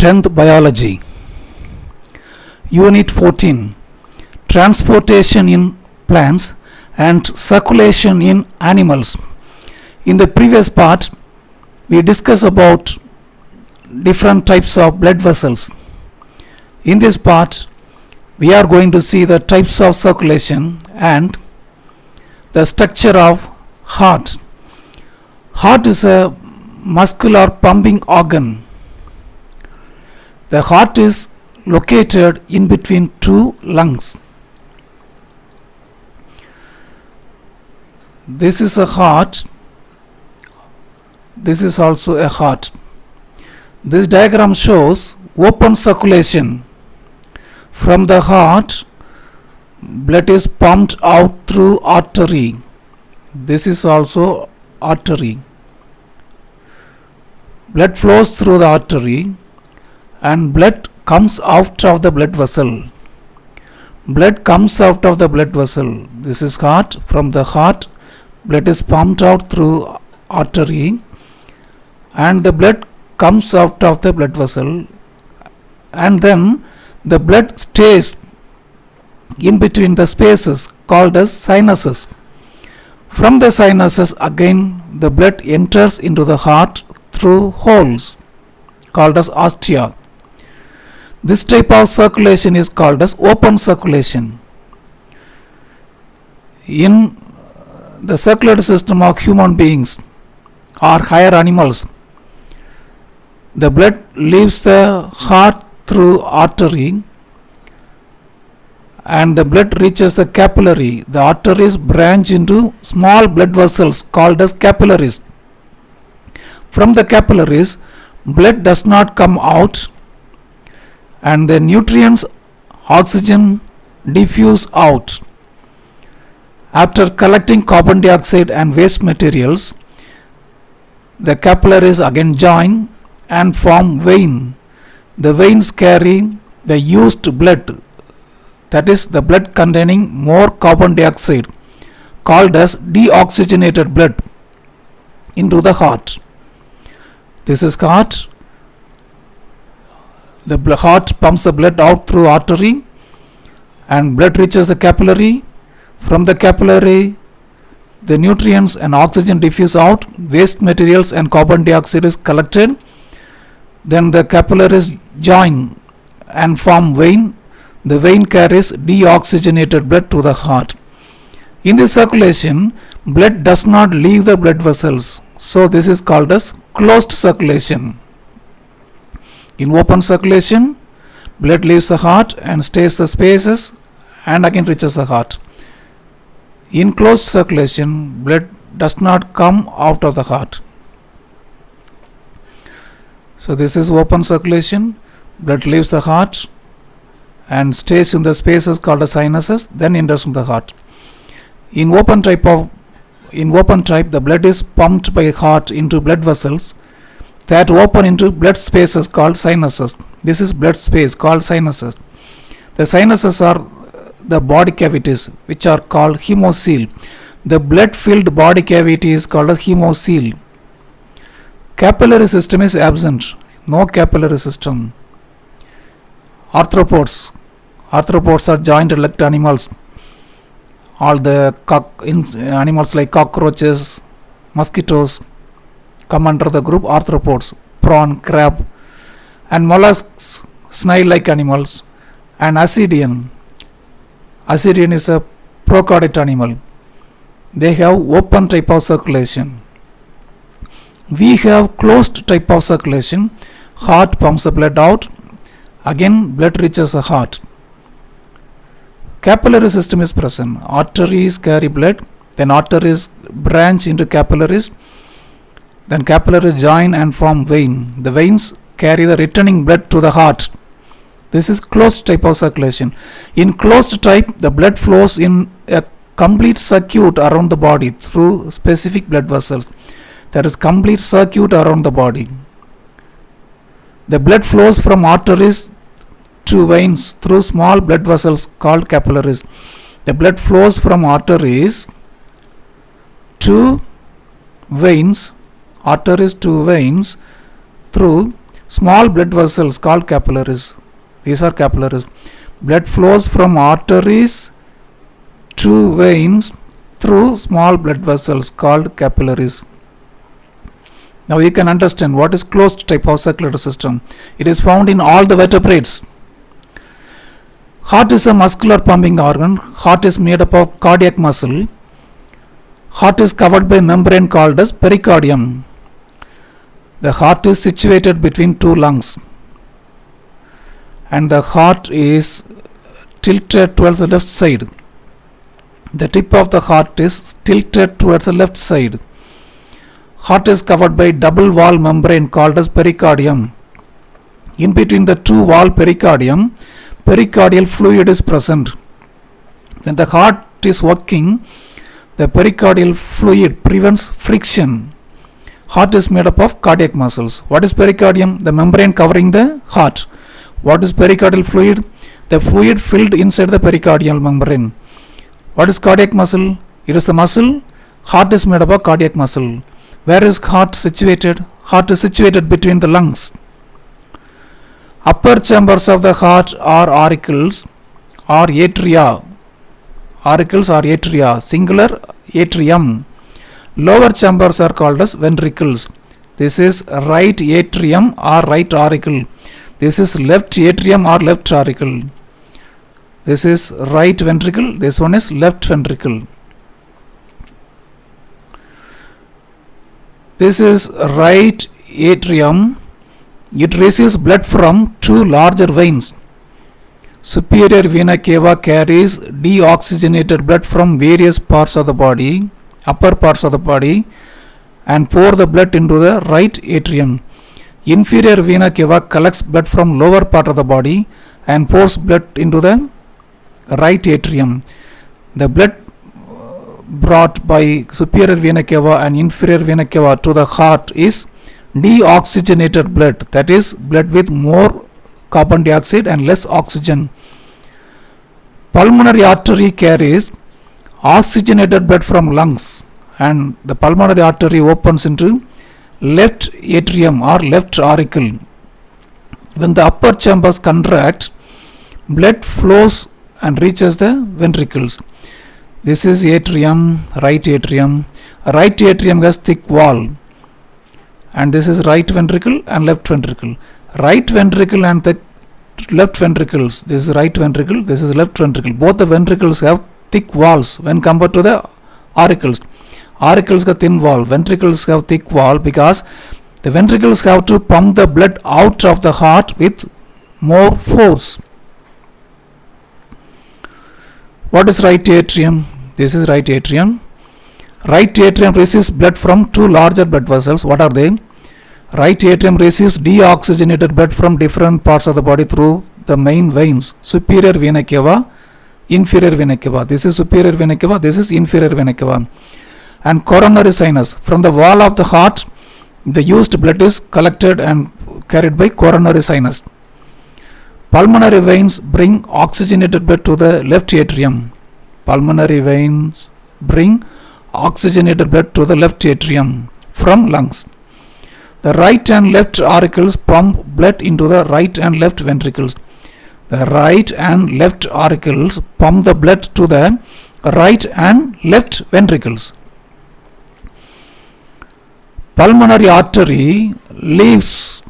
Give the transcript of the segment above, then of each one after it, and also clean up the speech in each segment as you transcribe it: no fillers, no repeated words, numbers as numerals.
10th Biology, Unit 14, Transportation in Plants and Circulation in Animals. In the previous part, we discussed about different types of blood vessels. In this part, we are going to see the types of circulation and the structure of heart. Heart is a muscular pumping organ. The heart is located in between two lungs. This is a heart. This is also a heart. This diagram shows open circulation. From the heart, blood is pumped out through artery. This is also artery. Blood flows through the artery and blood comes out of the blood vessel. Blood comes out of the blood vessel. This is heart. From the heart, blood is pumped out through artery and the blood comes out of the blood vessel, and then the blood stays in between the spaces called as sinuses. From the sinuses again the blood enters into the heart through holes called as ostia. This type of circulation is called as open circulation. In the circulatory system of human beings or higher animals, the blood leaves the heart through artery and the blood reaches the capillary. The arteries branch into small blood vessels called as capillaries. From the capillaries, blood does not come out and the nutrients, oxygen diffuse out. After collecting carbon dioxide and waste materials, the capillaries again join and form vein. The veins carry the used blood, that is the blood containing more carbon dioxide, called as deoxygenated blood, into the heart. This is heart. The heart pumps the blood out through artery and blood reaches the capillary. From the capillary, the nutrients and oxygen diffuse out, waste materials and carbon dioxide is collected. Then the capillaries join and form vein. The vein carries deoxygenated blood to the heart. In this circulation, blood does not leave the blood vessels. So this is called as closed circulation. In open circulation, blood leaves the heart and stays the spaces and again reaches the heart. In closed circulation, blood does not come out of the heart. So this is open circulation. Blood leaves the heart and stays in the spaces called as sinuses, then enters into the heart. In open type, the blood is pumped by heart into blood vessels that open into blood spaces called sinuses. This is blood space called sinuses. The sinuses are the body cavities which are called hemocoel. The blood filled body cavity is called as hemocoel. Capillary system is absent. No capillary system. Arthropods. Arthropods are joint-legged animals. All the animals like cockroaches, mosquitoes come under the group arthropods. Prawn, crab, and mollusks, snail-like animals, and ascidian. Ascidian is a prokaryote animal. They have open type of circulation. We have closed type of circulation. Heart pumps the blood out. Again blood reaches the heart. Capillary system is present. Arteries carry blood. Then arteries branch into capillaries. Then capillaries join and form vein. The veins carry the returning blood to the heart. This is closed type of circulation. In closed type, the blood flows in a complete circuit around the body through specific blood vessels. There is complete circuit around the body. The blood flows from arteries to veins through small blood vessels called capillaries. The blood flows from arteries to veins through small blood vessels called capillaries. These are capillaries. Blood flows from arteries to veins through small blood vessels called capillaries. Now you can understand what is closed type of circulatory system. It is found in all the vertebrates. Heart is a muscular pumping organ. Heart is made up of cardiac muscle. Heart is covered by membrane called as pericardium. The heart is situated between two lungs, and the heart is tilted towards the left side. The tip of the heart is tilted towards the left side. Heart is covered by double wall membrane called as pericardium. In between the two wall pericardium, pericardial fluid is present. When the heart is working, the pericardial fluid prevents friction. Heart is made up of cardiac muscles. What is pericardium? The membrane covering the heart. What is pericardial fluid? The fluid filled inside the pericardial membrane. What is cardiac muscle? It is the muscle. Heart is made up of cardiac muscle. Where is heart situated? Heart is situated between the lungs. Upper chambers of the heart are auricles or atria. Auricles or atria, singular atrium. Lower chambers are called as ventricles. This is right atrium or right auricle. This is left atrium or left auricle. This is right ventricle. This one is left ventricle. This is right atrium. It receives blood from two larger veins. Superior vena cava carries deoxygenated blood from various parts of the body, upper parts of the body, and pour the blood into the right atrium. Inferior vena cava collects blood from lower part of the body and pours blood into the right atrium. The blood brought by superior vena cava and inferior vena cava to the heart is deoxygenated blood, that is blood with more carbon dioxide and less oxygen. Pulmonary artery carries oxygenated blood from lungs, and the pulmonary artery opens into left atrium or left auricle. When the upper chambers contract, blood flows and reaches the ventricles. This is atrium, right atrium. Right atrium has thick wall, and this is right ventricle and left ventricle. Right ventricle and the left ventricles. This is right ventricle, this is left ventricle. Both the ventricles have thick walls when compared to the auricles. Auricles have thin wall, ventricles have thick wall because the ventricles have to pump the blood out of the heart with more force. What is right atrium? This is right atrium. Right atrium receives blood from two larger blood vessels. What are they? Right atrium receives deoxygenated blood from different parts of the body through the main veins. Superior vena cava, inferior vena cava. This is superior vena cava, this is inferior vena cava. And coronary sinus. From the wall of the heart, the used blood is collected and carried by coronary sinus. Pulmonary veins bring oxygenated blood to the left atrium. Pulmonary veins bring oxygenated blood to the left atrium from lungs. The right and left auricles pump blood into the right and left ventricles. The right and left auricles pump the blood to the right and left ventricles. Pulmonary artery leaves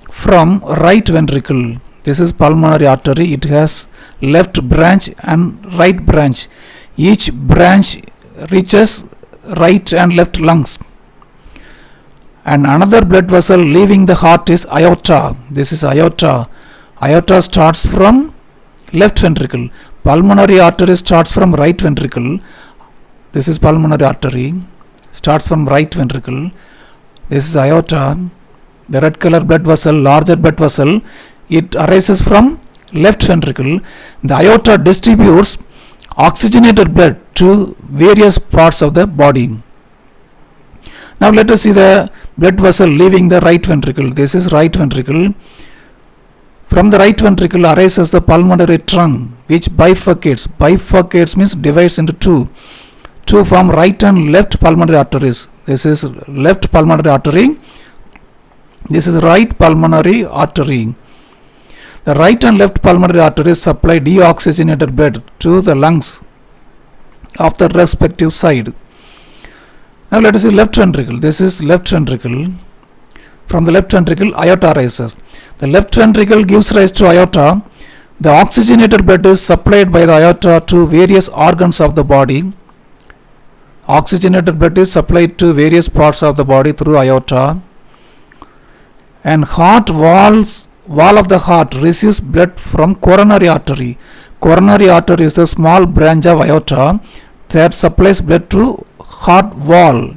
from right ventricle. This is pulmonary artery. It has left branch and right branch. Each branch reaches right and left lungs. And another blood vessel leaving the heart is aorta. This is aorta. Aorta starts from left ventricle. Pulmonary artery starts from right ventricle. This is pulmonary artery. Starts from right ventricle. This is aorta. The red color blood vessel, larger blood vessel, it arises from left ventricle. The aorta distributes oxygenated blood to various parts of the body. Now let us see the blood vessel leaving the right ventricle. This is right ventricle. From the right ventricle arises the pulmonary trunk, which bifurcates. Bifurcates means divides into two to form right and left pulmonary arteries. This is left pulmonary artery. This is right pulmonary artery. The right and left pulmonary arteries supply deoxygenated blood to the lungs of the respective side. Now let us see left ventricle. This is left ventricle. From the left ventricle, aorta rises. The left ventricle gives rise to aorta. The oxygenated blood is supplied by the aorta to various organs of the body. Oxygenated blood is supplied to various parts of the body through aorta. And wall of the heart receives blood from coronary artery. Coronary artery is the small branch of aorta that supplies blood to heart wall.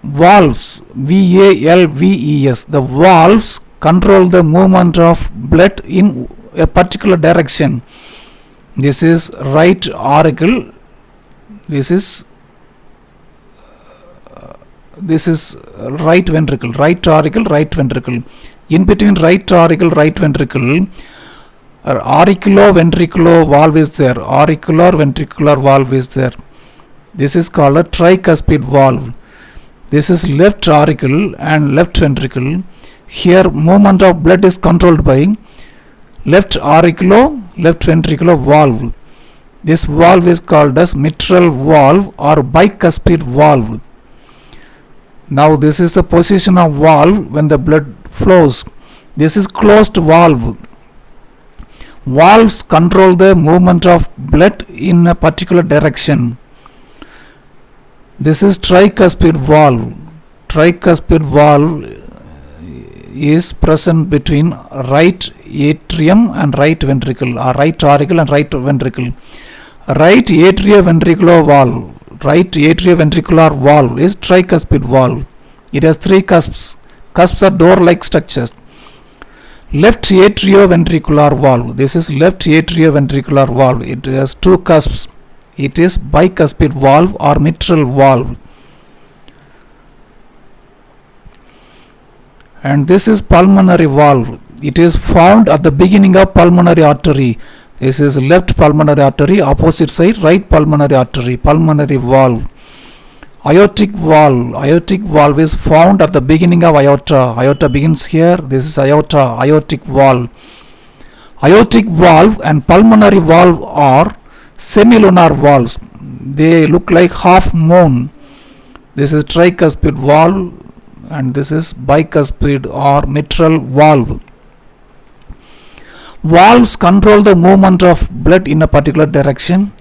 Valves, V-A-L-V-E-S. The valves control the movement of blood in a particular direction. This is right auricle. This is right ventricle. Right auricle, right ventricle. In between right auricle, right ventricle, auriculo-ventricular valve is there. Auricular-ventricular valve is there. This is called a tricuspid valve. This is left auricle and left ventricle. Here movement of blood is controlled by left left ventricular valve. This valve is called as mitral valve or bicuspid valve. Now this is the position of valve when the blood flows. This is closed valve. Valves control the movement of blood in a particular direction. This is tricuspid valve. Tricuspid valve is present between right atrium and right ventricle, or right auricle and right ventricle. Right atrioventricular valve. Right atrioventricular valve is tricuspid valve. It has three cusps. Cusps are door-like structures. Left atrioventricular valve. This is left atrioventricular valve. It has two cusps. It is bicuspid valve or mitral valve. And this is pulmonary valve. It is found at the beginning of pulmonary artery. This is left pulmonary artery, opposite side right pulmonary artery, pulmonary valve. Aortic valve. Aortic valve is found at the beginning of aorta. Aorta begins here. This is aorta, aortic valve. Aortic valve and pulmonary valve are semilunar valves. They look like half moon. This is tricuspid valve and this is bicuspid or mitral valve. Valves control the movement of blood in a particular direction.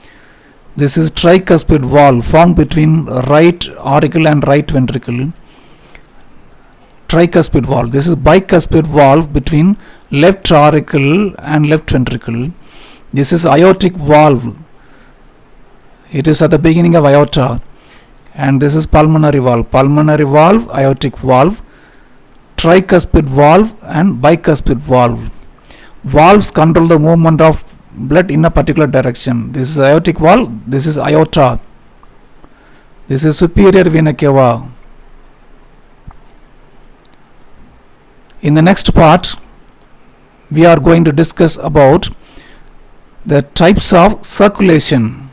This is tricuspid valve found between right auricle and right ventricle. Tricuspid valve. This is bicuspid valve between left auricle and left ventricle. This is aortic valve. It is at the beginning of aorta. And this is pulmonary valve. Pulmonary valve, aortic valve, tricuspid valve and bicuspid valve. Valves control the movement of blood in a particular direction. This is aortic valve. This is aorta. This is superior vena cava. In the next part, we are going to discuss about the types of circulation.